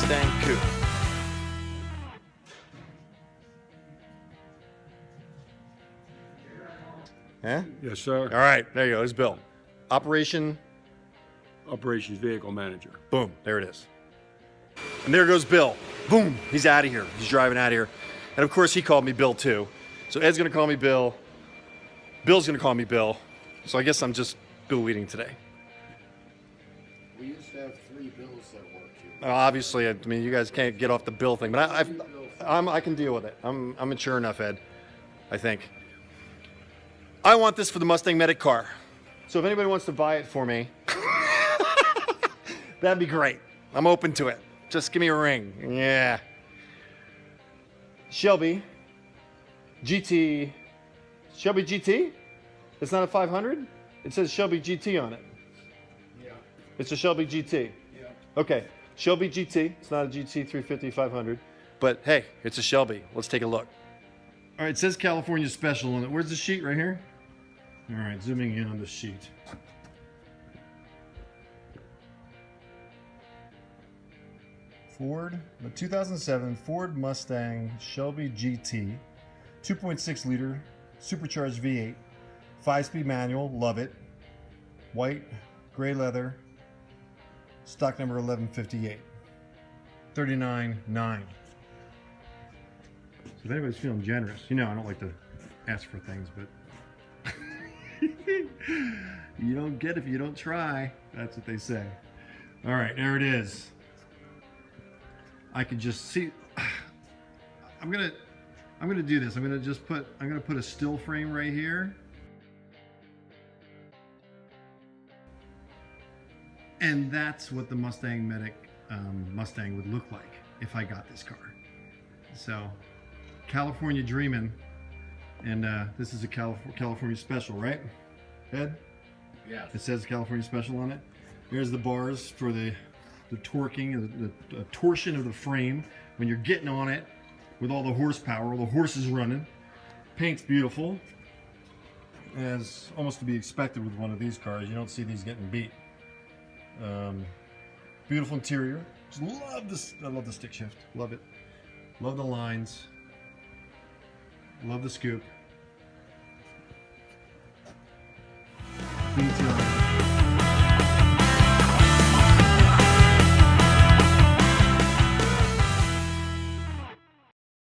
Mustang coupe. Yeah? Yes, sir. All right, there you go. There's Bill. Operations Vehicle Manager. Boom, there it is. And there goes Bill. Boom, he's out of here. He's driving out of here. And of course, he called me Bill too. So Ed's gonna call me Bill. Bill's gonna call me Bill. So I guess I'm just Bill Weeding today. We used to have 3 bills that worked here. Obviously, I mean, you guys can't get off the Bill thing, but I can deal with it. I'm mature enough, Ed, I think. I want this for the MustangMedic car. So if anybody wants to buy it for me, that'd be great. I'm open to it. Just give me a ring. Yeah. Shelby GT. Shelby GT? It's not a 500? It says Shelby GT on it. Yeah. It's a Shelby GT. Yeah. Okay. Shelby GT. It's not a GT 350 500. But hey, it's a Shelby. Let's take a look. All right, it says California Special on it. Where's the sheet? Right here? All right, zooming in on the sheet. Ford, the 2007 Ford Mustang Shelby GT, 2.6 liter, supercharged V8, 5-speed manual, love it. White, gray leather, stock number 1158, 39.9. So if anybody's feeling generous, you know I don't like to ask for things, but you don't get if you don't try. That's what they say. All right, there it is. I can just see. I'm gonna do this. I'm gonna put a still frame right here, and that's what the MustangMedic Mustang would look like if I got this car. So, California dreaming, and this is a California Special, right, Ed? Yes. It says California Special on it. There's the bars for the torquing, the torsion of the frame when you're getting on it with all the horsepower, all the horses running. Paint's beautiful, as almost to be expected with one of these cars. You don't see these getting beat. Beautiful interior. Just love this. I love the stick shift. Love it. Love the lines. Love the scoop. Detail.